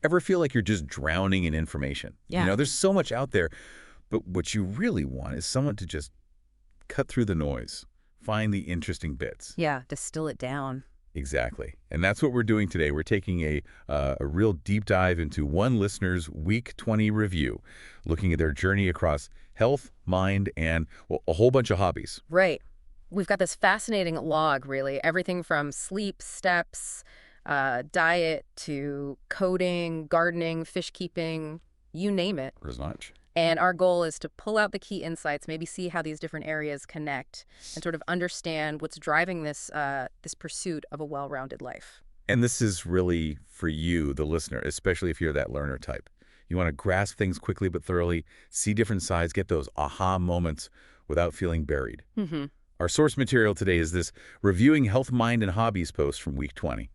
Ever feel like you're just drowning in information? Yeah. There's so much out there, but what you really want is someone to just cut through the noise, find the interesting bits. Yeah, distill it down. Exactly. And that's what we're doing today. We're taking a real deep dive into one listener's Week 20 review, looking at their journey across health, mind, and, well, a whole bunch of hobbies. Right. We've got this fascinating log, really. Everything from sleep, steps, diet to coding, gardening, fish keeping, you name it. As much. And our goal is to pull out the key insights, maybe see how these different areas connect, and sort of understand what's driving this pursuit of a well-rounded life. And this is really for you, the listener, especially if you're that learner type. You want to grasp things quickly but thoroughly, see different sides, get those aha moments without feeling buried. Mm-hmm. Our source material today is this Reviewing Health, Mind, and Hobbies post from Week 20.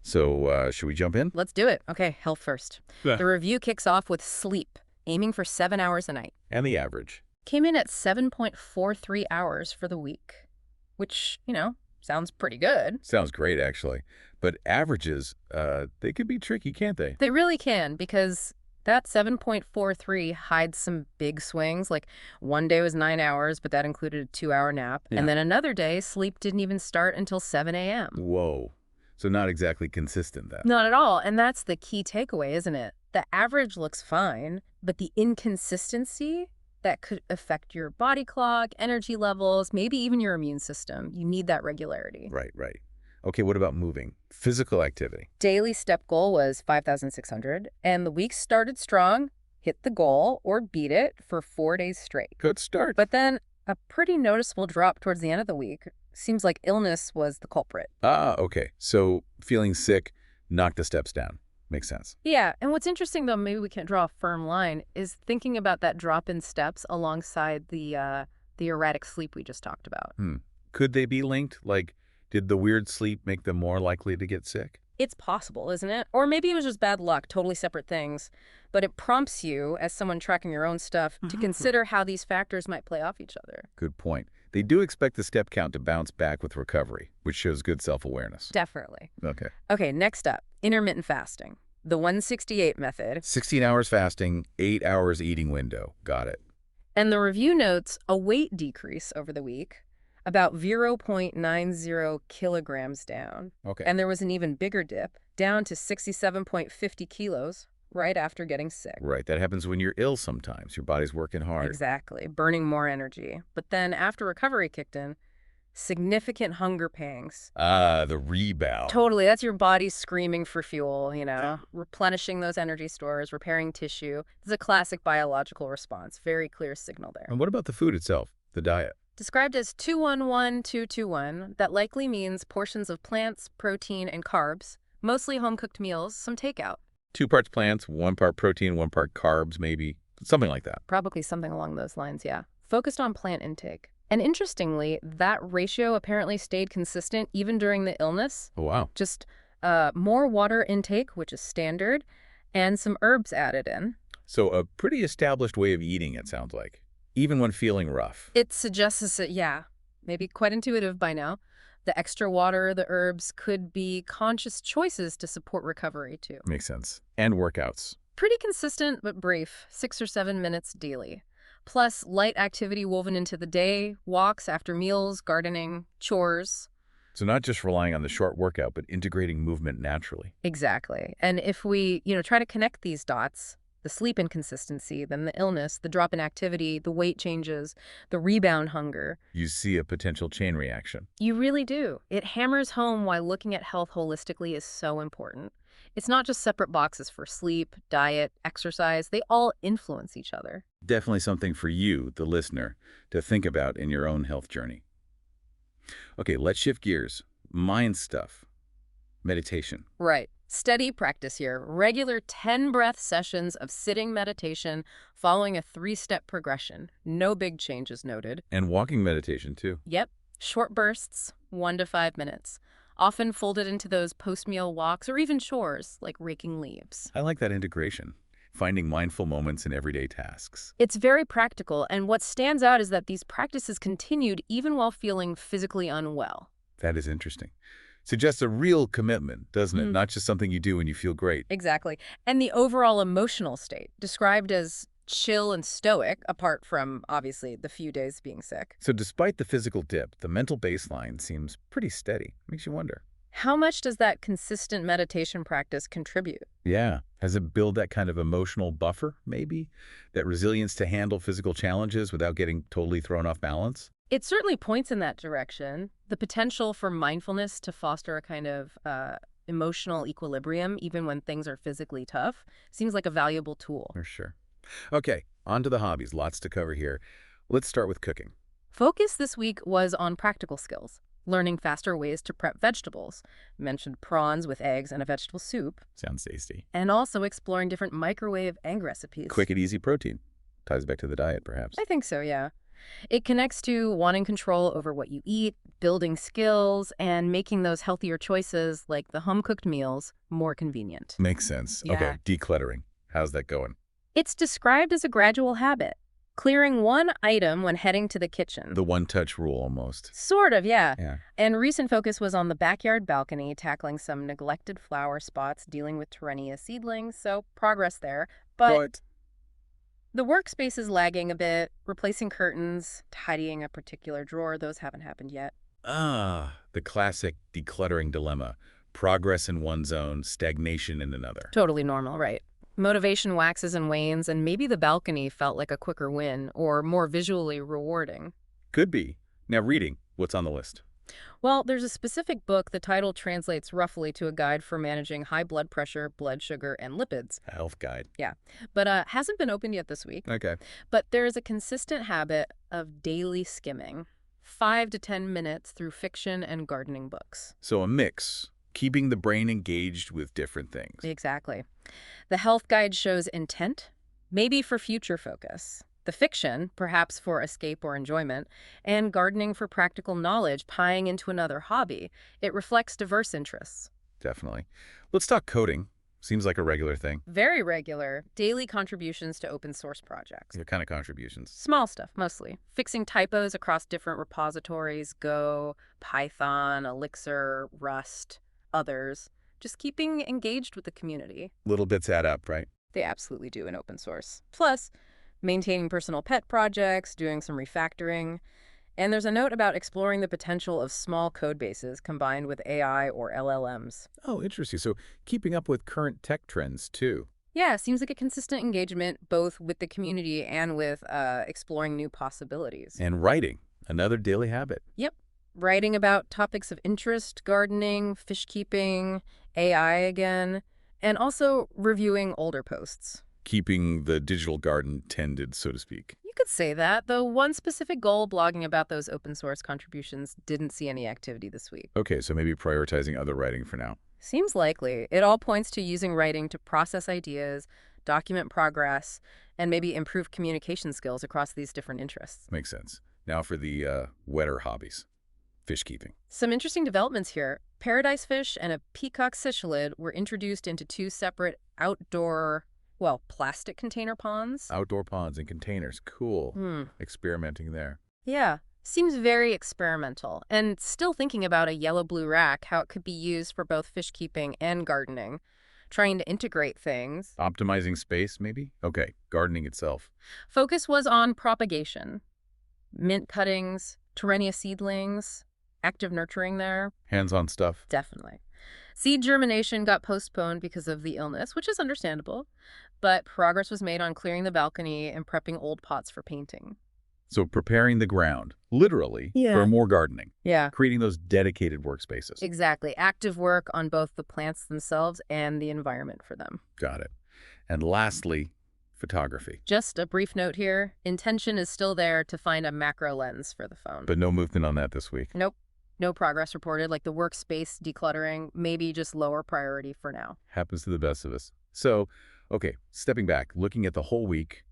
So should we jump in? Let's do it. Okay, health first. Yeah. The review kicks off with sleep, aiming for 7 hours a night. And the average. Came in at 7.43 hours for the week, which, sounds pretty good. Sounds great, actually. But averages, they could be tricky, can't they? They really can, because that 7.43 hides some big swings. Like one day was 9 hours, but that included a 2-hour nap. Yeah. And then another day, sleep didn't even start until 7 a.m. Whoa. So not exactly consistent, then. Not at all. And that's the key takeaway, isn't it? The average looks fine, but the inconsistency that could affect your body clock, energy levels, maybe even your immune system. You need that regularity. Right, right. Okay, what about moving? Physical activity. Daily step goal was 5,600, and the week started strong, hit the goal, or beat it for 4 days straight. Good start. But then a pretty noticeable drop towards the end of the week. Seems like illness was the culprit. Okay. So feeling sick knocked the steps down. Makes sense. Yeah, and what's interesting, though, maybe we can't draw a firm line, is thinking about that drop in steps alongside the erratic sleep we just talked about. Could they be linked? Like, did the weird sleep make them more likely to get sick? It's possible, isn't it? Or maybe it was just bad luck, totally separate things. But it prompts you, as someone tracking your own stuff, to consider how these factors might play off each other. Good point. They do expect the step count to bounce back with recovery, which shows good self-awareness. Definitely. Okay. Okay, next up, intermittent fasting. The 168 method. 16 hours fasting, 8 hours eating window. Got it. And the review notes a weight decrease over the week, about 0.90 kilograms down. Okay. And there was an even bigger dip, down to 67.50 kilos, right after getting sick. Right. That happens when you're ill sometimes. Your body's working hard. Exactly. Burning more energy. But then after recovery kicked in, significant hunger pangs. The rebound. Totally. That's your body screaming for fuel, replenishing those energy stores, repairing tissue. It's a classic biological response. Very clear signal there. And what about the food itself, the diet? Described as 2-1-1-2-2-1, that likely means portions of plants, protein, and carbs, mostly home-cooked meals, some takeout. 2 parts plants, 1 part protein, 1 part carbs, maybe. Something like that. Probably something along those lines, yeah. Focused on plant intake. And interestingly, that ratio apparently stayed consistent even during the illness. Oh, wow. Just more water intake, which is standard, and some herbs added in. So a pretty established way of eating, it sounds like, even when feeling rough. It suggests that, yeah, maybe quite intuitive by now. The extra water, the herbs could be conscious choices to support recovery, too. Makes sense. And workouts. Pretty consistent, but brief, 6 or 7 minutes daily. Plus light activity woven into the day, walks after meals, gardening, chores. So not just relying on the short workout, but integrating movement naturally. Exactly. And if we, try to connect these dots, the sleep inconsistency, then the illness, the drop in activity, the weight changes, the rebound hunger. You see a potential chain reaction. You really do. It hammers home why looking at health holistically is so important. It's not just separate boxes for sleep, diet, exercise. They all influence each other. Definitely something for you, the listener, to think about in your own health journey. Okay, let's shift gears. Mind stuff. Meditation. Right. Steady practice here. Regular 10-breath sessions of sitting meditation following a 3-step progression. No big changes noted. And walking meditation, too. Yep. Short bursts, 1 to 5 minutes. Often folded into those post-meal walks or even chores, like raking leaves. I like that integration. Finding mindful moments in everyday tasks. It's very practical, and what stands out is that these practices continued even while feeling physically unwell. That is interesting. Suggests a real commitment, doesn't it? Not just something you do when you feel great. Exactly. And the overall emotional state, described as chill and stoic, apart from, obviously, the few days being sick. So despite the physical dip, the mental baseline seems pretty steady. Makes you wonder. How much does that consistent meditation practice contribute? Yeah. Has it built that kind of emotional buffer, maybe? That resilience to handle physical challenges without getting totally thrown off balance? It certainly points in that direction. The potential for mindfulness to foster a kind of emotional equilibrium, even when things are physically tough, seems like a valuable tool. For sure. Okay, on to the hobbies. Lots to cover here. Let's start with cooking. Focus this week was on practical skills, learning faster ways to prep vegetables, mentioned prawns with eggs and a vegetable soup, Sounds tasty. and also exploring different microwave egg recipes. Quick and easy protein. Ties back to the diet, perhaps. I think so, yeah. It connects to wanting control over what you eat, building skills, and making those healthier choices, like the home-cooked meals, more convenient. Makes sense. Yeah. Okay, decluttering. How's that going? It's described as a gradual habit, clearing one item when heading to the kitchen. The one-touch rule, almost. Sort of, yeah. Yeah. And recent focus was on the backyard balcony, tackling some neglected flower spots, dealing with Terrenia seedlings, so progress there. But the workspace is lagging a bit, replacing curtains, tidying a particular drawer. Those haven't happened yet. The classic decluttering dilemma. Progress in one zone, stagnation in another. Totally normal, right? Motivation waxes and wanes, and maybe the balcony felt like a quicker win or more visually rewarding. Could be. Now reading, what's on the list? Well, there's a specific book. The title translates roughly to a guide for managing high blood pressure, blood sugar, and lipids. A health guide. Yeah, but hasn't been opened yet this week. Okay. But there is a consistent habit of daily skimming, 5 to 10 minutes through fiction and gardening books. So a mix, keeping the brain engaged with different things. Exactly. The health guide shows intent, maybe for future focus. The fiction, perhaps for escape or enjoyment, and gardening for practical knowledge, tying into another hobby. It reflects diverse interests. Definitely. Let's talk coding. Seems like a regular thing. Very regular, daily contributions to open source projects. What kind of contributions? Small stuff, mostly. Fixing typos across different repositories, Go, Python, Elixir, Rust, others. Just keeping engaged with the community. Little bits add up, right? They absolutely do in open source. Plus, maintaining personal pet projects, doing some refactoring. And there's a note about exploring the potential of small code bases combined with AI or LLMs. Oh, interesting. So keeping up with current tech trends, too. Yeah, seems like a consistent engagement both with the community and with exploring new possibilities. And writing, another daily habit. Yep. Writing about topics of interest, gardening, fish keeping, AI again, and also reviewing older posts. Keeping the digital garden tended, so to speak. You could say that, though one specific goal, blogging about those open source contributions, didn't see any activity this week. Okay, so maybe prioritizing other writing for now. Seems likely. It all points to using writing to process ideas, document progress, and maybe improve communication skills across these different interests. Makes sense. Now for the wetter hobbies. Fish keeping. Some interesting developments here. Paradise fish and a peacock cichlid were introduced into two separate outdoor, plastic container ponds. Outdoor ponds and containers. Cool. Experimenting there. Yeah. Seems very experimental. And still thinking about a yellow-blue rack, how it could be used for both fish keeping and gardening. Trying to integrate things. Optimizing space, maybe? Okay, gardening itself. Focus was on propagation. Mint cuttings, Terrenia seedlings, active nurturing there. Hands-on stuff. Definitely. Seed germination got postponed because of the illness, which is understandable, but progress was made on clearing the balcony and prepping old pots for painting. So preparing the ground, literally, Yeah. for more gardening. Yeah. Creating those dedicated workspaces. Exactly. Active work on both the plants themselves and the environment for them. Got it. And lastly, photography. Just a brief note here. Intention is still there to find a macro lens for the phone. But no movement on that this week. Nope. No progress reported, like the workspace decluttering, maybe just lower priority for now. Happens to the best of us. So, okay, stepping back, looking at the whole week,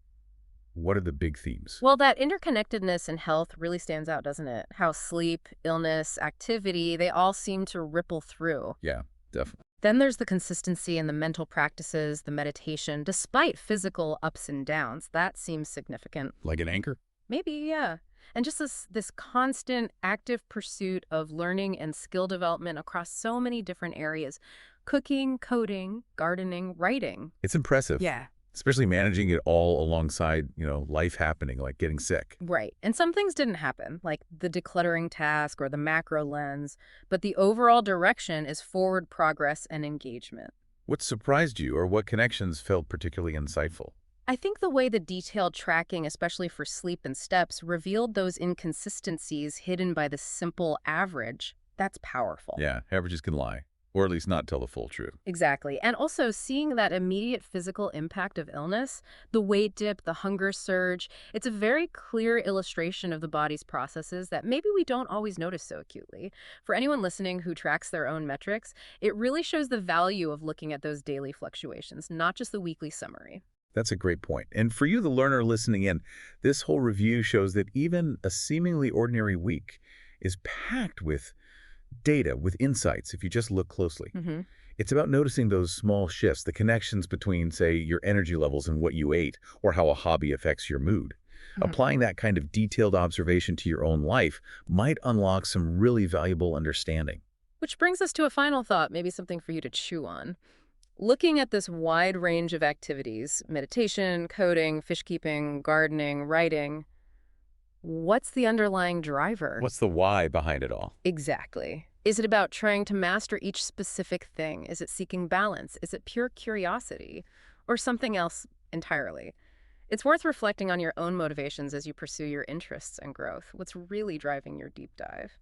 what are the big themes? Well, that interconnectedness in health really stands out, doesn't it? How sleep, illness, activity, they all seem to ripple through. Yeah, definitely. Then there's the consistency in the mental practices, the meditation, despite physical ups and downs. That seems significant. Like an anchor? Maybe, yeah. And just this constant active pursuit of learning and skill development across so many different areas: cooking, coding, gardening, writing. It's impressive, Yeah. especially managing it all alongside, life happening, like getting sick. Right. And some things didn't happen, like the decluttering task or the macro lens, but the overall direction is forward progress and engagement. What surprised you, or what connections felt particularly insightful? I think the way the detailed tracking, especially for sleep and steps, revealed those inconsistencies hidden by the simple average, that's powerful. Yeah, averages can lie, or at least not tell the full truth. Exactly. And also seeing that immediate physical impact of illness, the weight dip, the hunger surge, it's a very clear illustration of the body's processes that maybe we don't always notice so acutely. For anyone listening who tracks their own metrics, it really shows the value of looking at those daily fluctuations, not just the weekly summary. That's a great point. And for you, the learner listening in, this whole review shows that even a seemingly ordinary week is packed with data, with insights, if you just look closely. Hmm. It's about noticing those small shifts, the connections between, say, your energy levels and what you ate, or how a hobby affects your mood. Applying that kind of detailed observation to your own life might unlock some really valuable understanding. Which brings us to a final thought, maybe something for you to chew on. Looking at this wide range of activities, meditation, coding, fishkeeping, gardening, writing, what's the underlying driver? What's the why behind it all? Exactly. Is it about trying to master each specific thing? Is it seeking balance? Is it pure curiosity? Or something else entirely? It's worth reflecting on your own motivations as you pursue your interests and growth. What's really driving your deep dive?